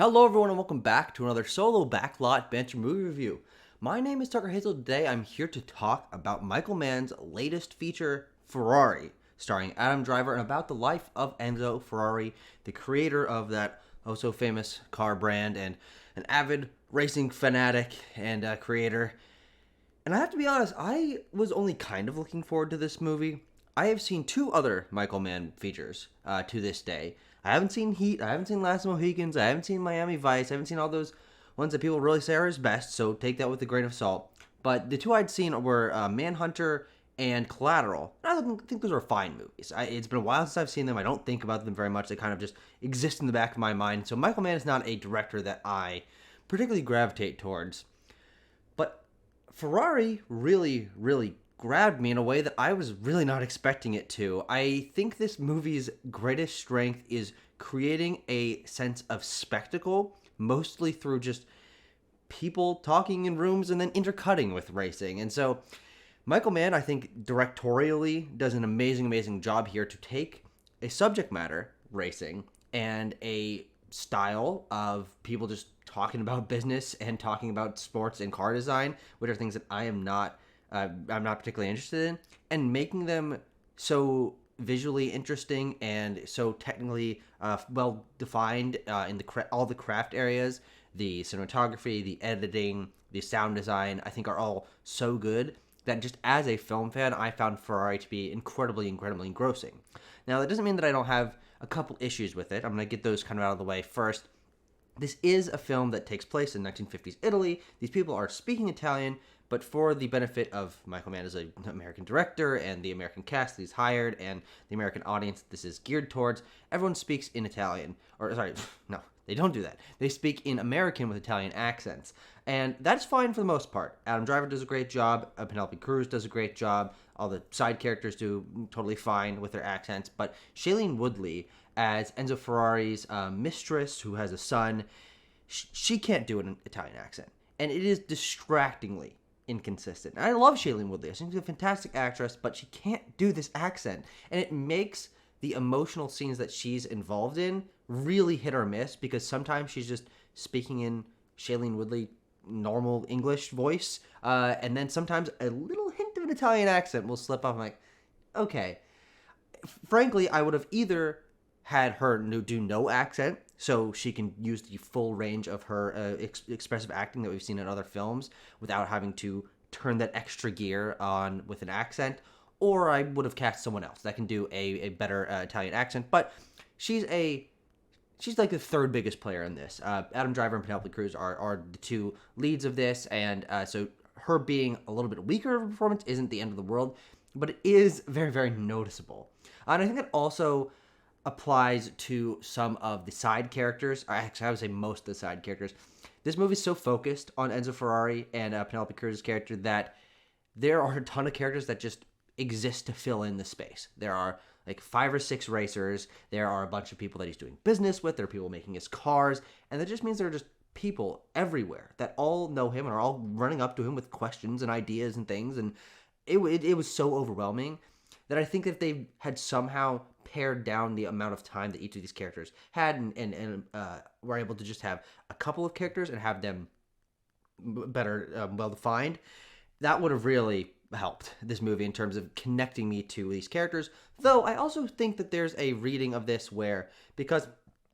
Hello everyone and welcome back to another solo backlot Banter movie review. My name is Tucker Hazel. Today I'm here to talk about Michael Mann's latest feature, Ferrari, starring Adam Driver, and about the life of Enzo Ferrari, the creator of that so famous car brand and an avid racing fanatic and creator. And I have to be honest, I was only kind of looking forward to this movie. I have seen two other Michael Mann features to this day. I haven't seen Heat, I haven't seen Last Mohicans, I haven't seen Miami Vice, I haven't seen all those ones that people really say are his best, so take that with a grain of salt. But the two I'd seen were Manhunter and Collateral. I don't think those are fine movies. It's been a while since I've seen them. I don't think about them very much. They kind of just exist in the back of my mind. So Michael Mann is not a director that I particularly gravitate towards. But Ferrari really grabbed me in a way that I was really not expecting it to. I think this movie's greatest strength is creating a sense of spectacle, mostly through just people talking in rooms and then intercutting with racing. And so Michael Mann, I think, directorially does an amazing job here to take a subject matter, racing, and a style of people just talking about business and talking about sports and car design, which are things that I'm not particularly interested in, and making them so visually interesting and so technically well defined in all the craft areas. The cinematography, the editing, the sound design, I think are all so good that just as a film fan, I found Ferrari to be incredibly engrossing. Now, that doesn't mean that I don't have a couple issues with it. I'm going to get those kind of out of the way first. This is a film that takes place in 1950s Italy. These people are speaking Italian, but for the benefit of Michael Mann as an American director and the American cast that he's hired and the American audience that this is geared towards, everyone speaks in Italian. Or, sorry, no, they don't do that. They speak in American with Italian accents. And that's fine for the most part. Adam Driver does a great job. Penelope Cruz does a great job. All the side characters do totally fine with their accents. But Shailene Woodley, as Enzo Ferrari's mistress who has a son, she can't do an Italian accent. And it is distractingly inconsistent. And I love Shailene Woodley. I think she's a fantastic actress, but she can't do this accent. And it makes the emotional scenes that she's involved in really hit or miss, because sometimes she's just speaking in Shailene Woodley normal English voice, and then sometimes a little hint of an Italian accent will slip off. I'm like, okay. Frankly, I would have either had her do no accent, so she can use the full range of her expressive acting that we've seen in other films without having to turn that extra gear on with an accent, or I would have cast someone else that can do a better Italian accent. But she's like the third biggest player in this. Adam Driver and Penelope Cruz are the two leads of this, and so her being a little bit weaker of a performance isn't the end of the world, but it is very noticeable. And I think it also applies to some of the side characters. Actually, I would say most of the side characters. This movie is so focused on Enzo Ferrari and Penelope Cruz's character that there are a ton of characters that just exist to fill in the space. There are like 5 or 6 racers. There are a bunch of people that he's doing business with. There are people making his cars. And that just means there are just people everywhere that all know him and are all running up to him with questions and ideas and things. And it was so overwhelming that I think that they had somehow pared down the amount of time that each of these characters had and were able to just have a couple of characters and have them better well-defined. That would have really helped this movie in terms of connecting me to these characters. Though I also think that there's a reading of this where, because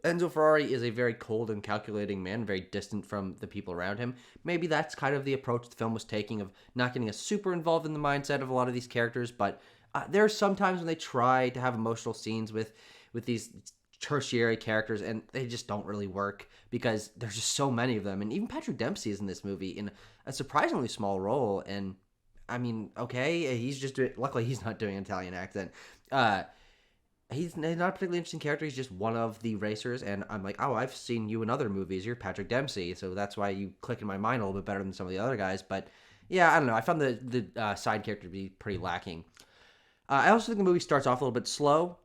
Enzo Ferrari is a very cold and calculating man, very distant from the people around him, maybe that's kind of the approach the film was taking, of not getting us super involved in the mindset of a lot of these characters. But there are some times when they try to have emotional scenes with these tertiary characters, and they just don't really work because there's just so many of them. And even Patrick Dempsey is in this movie in a surprisingly small role. And I mean, okay, luckily he's not doing an Italian accent. He's not a particularly interesting character. He's just one of the racers, and I'm like, oh, I've seen you in other movies. You're Patrick Dempsey, so that's why you click in my mind a little bit better than some of the other guys. But yeah, I don't know. I found the side character to be pretty lacking. I also think the movie starts off a little bit slow,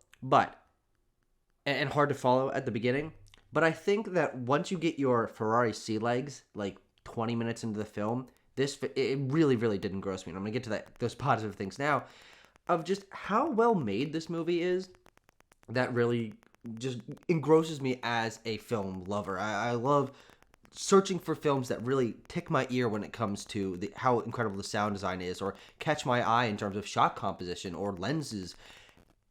and hard to follow at the beginning. But I think that once you get your Ferrari sea legs, like 20 minutes into the film, it really did engross me. And I'm going to get to those positive things now, of just how well made this movie is. That really just engrosses me as a film lover. I love searching for films that really tick my ear when it comes to how incredible the sound design is, or catch my eye in terms of shot composition or lenses.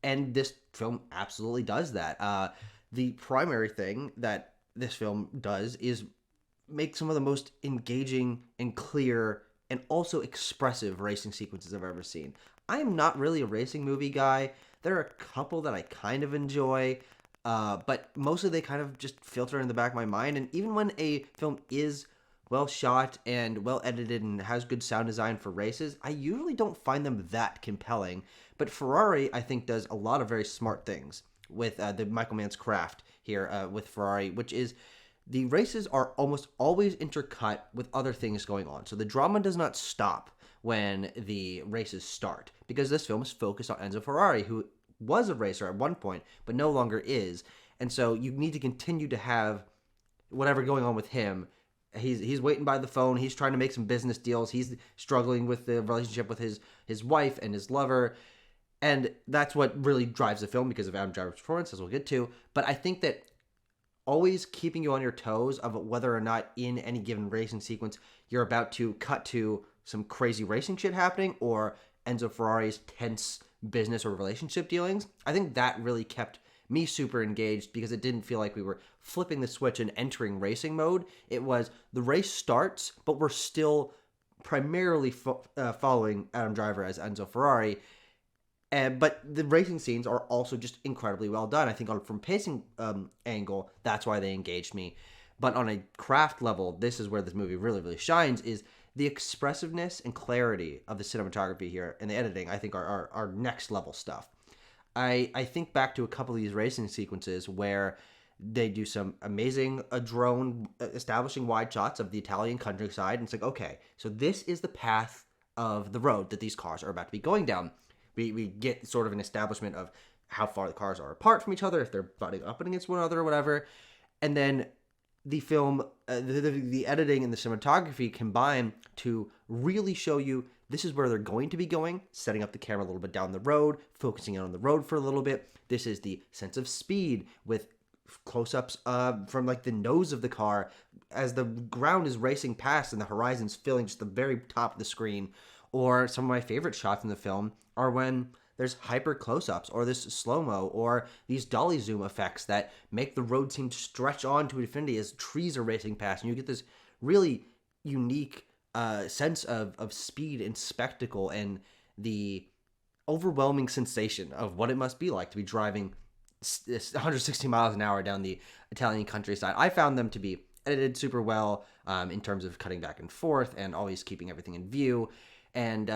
And this film absolutely does that. The primary thing that this film does is make some of the most engaging and clear and also expressive racing sequences I've ever seen. I am not really a racing movie guy. There are a couple that I kind of enjoy, but mostly they kind of just filter in the back of my mind. And even when a film is well shot and well edited and has good sound design for races, I usually don't find them that compelling. But Ferrari, I think, does a lot of very smart things with the Michael Mann's craft here with Ferrari, which is the races are almost always intercut with other things going on. So the drama does not stop when the races start, because this film is focused on Enzo Ferrari, who was a racer at one point, but no longer is. And so you need to continue to have whatever going on with him. He's waiting by the phone. He's trying to make some business deals. He's struggling with the relationship with his wife and his lover. And that's what really drives the film because of Adam Driver's performance, as we'll get to. But I think that always keeping you on your toes of whether or not in any given racing sequence you're about to cut to some crazy racing shit happening or Enzo Ferrari's tense business or relationship dealings. I think that really kept me super engaged because it didn't feel like we were flipping the switch and entering racing mode. It was the race starts, but we're still primarily following Adam Driver as Enzo Ferrari. But the racing scenes are also just incredibly well done. I think from pacing angle, that's why they engaged me. But on a craft level, this is where this movie really, really shines, is the expressiveness and clarity of the cinematography here and the editing, I think, are next level stuff. I think back to a couple of these racing sequences where they do some amazing drone establishing wide shots of the Italian countryside. And it's like, okay, so this is the path of the road that these cars are about to be going down. We get sort of an establishment of how far the cars are apart from each other, if they're butting up against one another or whatever. And then the film, the editing and the cinematography combine to really show you this is where they're going to be going, setting up the camera a little bit down the road, focusing in on the road for a little bit. This is the sense of speed with close-ups from like the nose of the car as the ground is racing past and the horizon's filling just the very top of the screen. Or some of my favorite shots in the film are when there's hyper close-ups or this slow-mo or these dolly zoom effects that make the road seem to stretch on to infinity as trees are racing past. And you get this really unique sense of speed and spectacle and the overwhelming sensation of what it must be like to be driving 160 miles an hour down the Italian countryside. I found them to be edited super well in terms of cutting back and forth and always keeping everything in view. And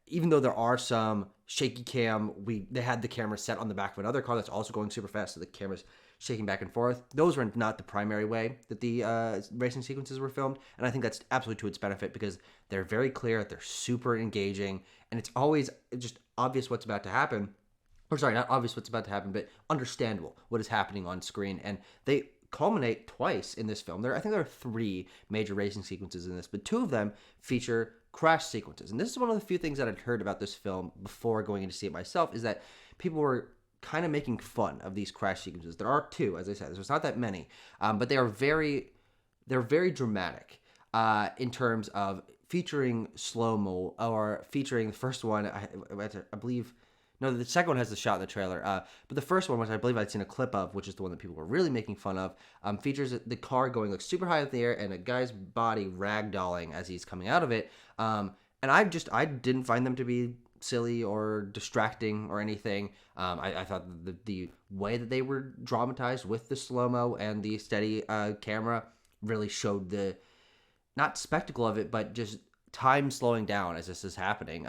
even though there are some shaky cam, they had the camera set on the back of another car that's also going super fast, so the camera's shaking back and forth. Those were not the primary way that the racing sequences were filmed, and I think that's absolutely to its benefit because they're very clear, they're super engaging, and it's always just obvious what's about to happen. Or sorry, not obvious what's about to happen, but understandable what is happening on screen. And they culminate twice in this film. I think there are 3 major racing sequences in this, but 2 of them feature crash sequences. And this is one of the few things that I'd heard about this film before going in to see it myself, is that people were kind of making fun of these crash sequences. There are 2, as I said. There's not that many, but they're very dramatic in terms of featuring slow-mo or featuring the first one, I believe. No, the second one has the shot in the trailer. But the first one, which I believe I'd seen a clip of, which is the one that people were really making fun of, features the car going like super high in the air and a guy's body ragdolling as he's coming out of it. And I didn't find them to be silly or distracting or anything. I thought the way that they were dramatized with the slow-mo and the steady camera really showed the, not spectacle of it, but just time slowing down as this is happening.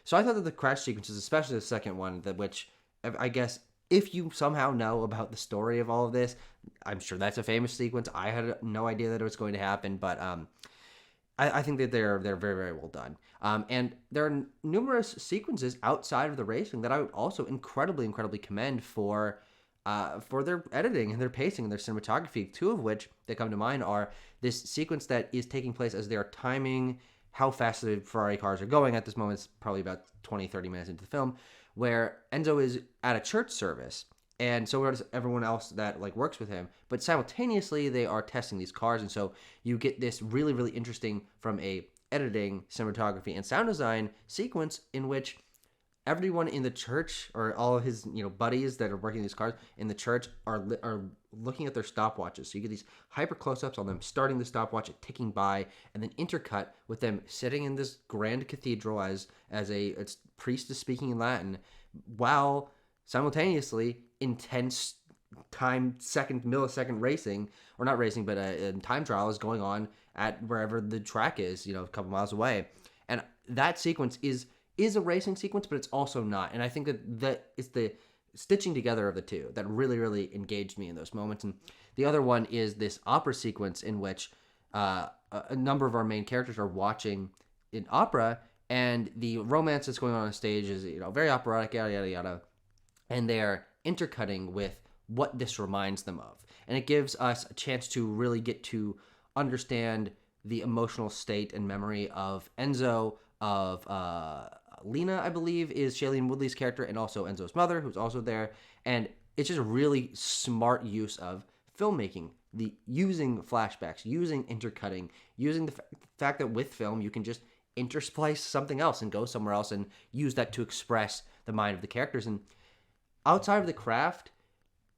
So I thought that the crash sequences, especially the second one, which I guess if you somehow know about the story of all of this, I'm sure that's a famous sequence. I had no idea that it was going to happen, but I think that they're very, very well done. And there are numerous sequences outside of the racing that I would also incredibly commend for their editing and their pacing and their cinematography. 2 of which that come to mind are this sequence that is taking place as they are timing how fast the Ferrari cars are going. At this moment, it's probably about 20-30 minutes into the film, where Enzo is at a church service and so does everyone else that like works with him. But simultaneously, they are testing these cars, and so you get this really, really interesting from a editing, cinematography, and sound design sequence in which everyone in the church, or all of his buddies that are working these cars in the church, are looking at their stopwatches. So you get these hyper close-ups on them starting the stopwatch, ticking by, and then intercut with them sitting in this grand cathedral as a priest is speaking in Latin, while simultaneously intense millisecond racing, or not racing, but time trial is going on at wherever the track is, a couple miles away. And that sequence is a racing sequence, but it's also not. And I think that it's the stitching together of the two that really, really engaged me in those moments. And the other one is this opera sequence in which a number of our main characters are watching an opera, and the romance that's going on stage is very operatic, yada yada yada, and they're intercutting with what this reminds them of, and it gives us a chance to really get to understand the emotional state and memory of Enzo, of Lena, I believe, is Shailene Woodley's character, and also Enzo's mother, who's also there. And it's just a really smart use of filmmaking, the using flashbacks, using intercutting, using the fact that with film you can just intersplice something else and go somewhere else and use that to express the mind of the characters. And outside of the craft,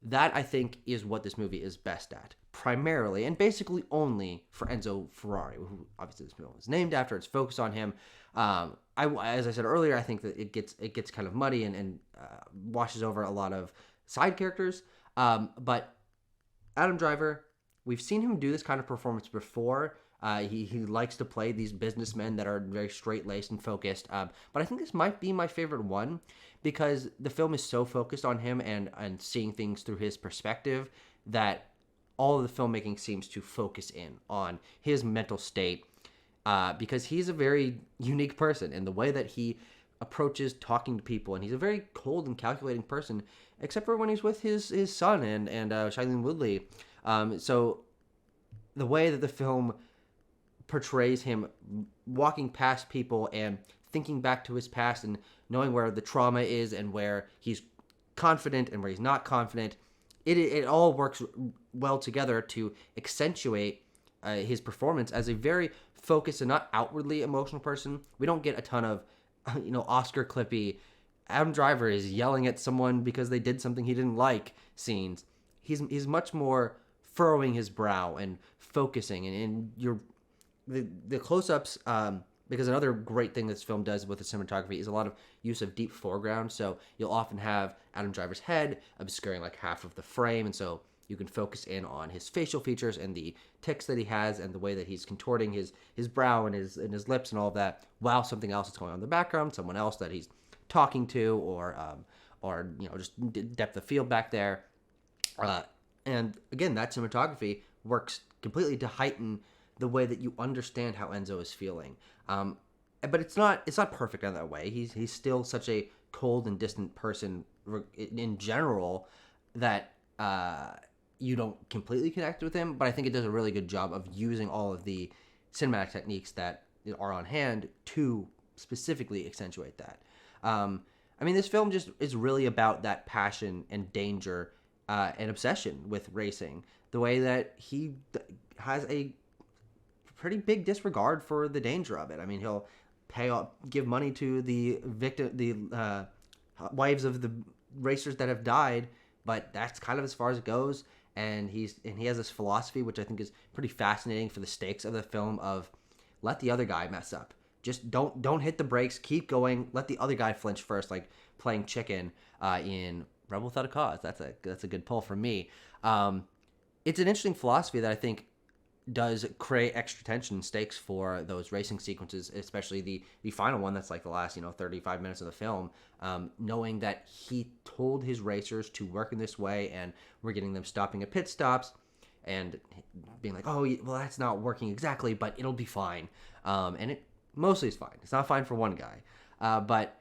that I think is what this movie is best at, primarily and basically only for Enzo Ferrari, who obviously this film is named after. It's focused on him. As I said earlier, I think that it gets kind of muddy and washes over a lot of side characters. But Adam Driver, we've seen him do this kind of performance before. He likes to play these businessmen that are very straight-laced and focused. But I think this might be my favorite one because the film is so focused on him and seeing things through his perspective that all of the filmmaking seems to focus in on his mental state, because he's a very unique person in the way that he approaches talking to people, and he's a very cold and calculating person, except for when he's with his son and Shailene Woodley. So the way that the film portrays him walking past people and thinking back to his past and knowing where the trauma is and where he's confident and where he's not confident, it all works well together to accentuate his performance as a very focused and not outwardly emotional person. We don't get a ton of Oscar clippy Adam Driver is yelling at someone because they did something he didn't like scenes. He's much more furrowing his brow and focusing, and the close-ups, because another great thing this film does with the cinematography is a lot of use of deep foreground. So you'll often have Adam Driver's head obscuring like half of the frame, and so you can focus in on his facial features and the tics that he has and the way that he's contorting his brow and his lips and all of that, while something else is going on in the background, someone else that he's talking to, or just depth of field back there. And again, that cinematography works completely to heighten the way that you understand how Enzo is feeling. But it's not perfect in that way. He's still such a cold and distant person in general that you don't completely connect with him. But I think it does a really good job of using all of the cinematic techniques that are on hand to specifically accentuate that. This film just is really about that passion and danger and obsession with racing. The way that he has a pretty big disregard for the danger of it. I mean, he'll give money to the victim, the wives of the racers that have died, but that's kind of as far as it goes. And he has this philosophy, which I think is pretty fascinating for the stakes of the film, of let the other guy mess up. Just don't hit the brakes. Keep going. Let the other guy flinch first, like playing chicken in Rebel Without a Cause. That's a good pull from me. It's an interesting philosophy that I think does create extra tension and stakes for those racing sequences, especially the final one that's like the last 35 minutes of the film, knowing that he told his racers to work in this way, and we're getting them stopping at pit stops and being like, oh well, that's not working exactly, but it'll be fine. And it mostly is fine. It's not fine for one guy, but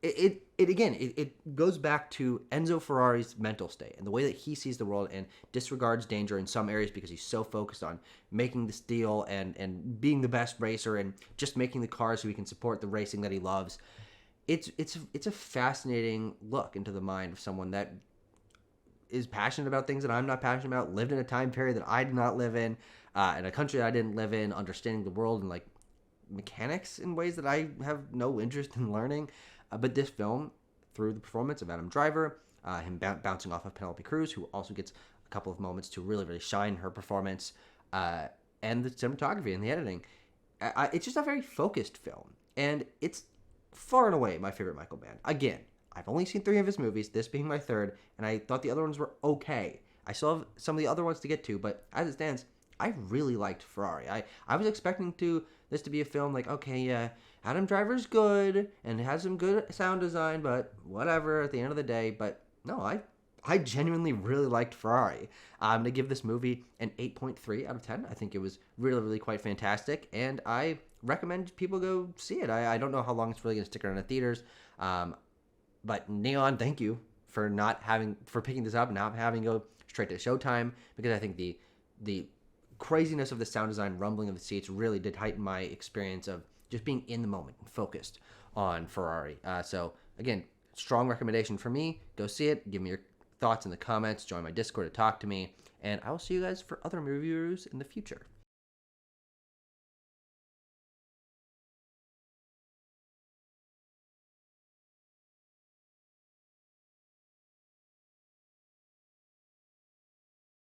it goes back to Enzo Ferrari's mental state and the way that he sees the world and disregards danger in some areas because he's so focused on making this deal and being the best racer and just making the cars so he can support the racing that he loves. It's a fascinating look into the mind of someone that is passionate about things that I'm not passionate about, lived in a time period that I did not live in a country that I didn't live in, understanding the world and like mechanics in ways that I have no interest in learning. But this film, through the performance of Adam Driver, him bouncing off of Penelope Cruz, who also gets a couple of moments to really, really shine her performance, and the cinematography and the editing, it's just a very focused film. And it's far and away my favorite Michael Mann. Again, I've only seen 3 of his movies, this being my 3rd, and I thought the other ones were okay. I still have some of the other ones to get to, but as it stands, I really liked Ferrari. I was expecting this to be a film like, okay, yeah, Adam Driver's good and has some good sound design, but whatever at the end of the day. But no, I genuinely really liked Ferrari. I'm going to give this movie an 8.3 out of 10. I think it was really, really quite fantastic, and I recommend people go see it. I don't know how long it's really going to stick around in theaters, but Neon, thank you for picking this up and not having to go straight to Showtime, because I think the craziness of the sound design, rumbling of the seats really did heighten my experience of just being in the moment and focused on Ferrari. So again, strong recommendation for me. Go see it. Give me your thoughts in the comments. Join my Discord to talk to me. And I will see you guys for other movie reviews in the future.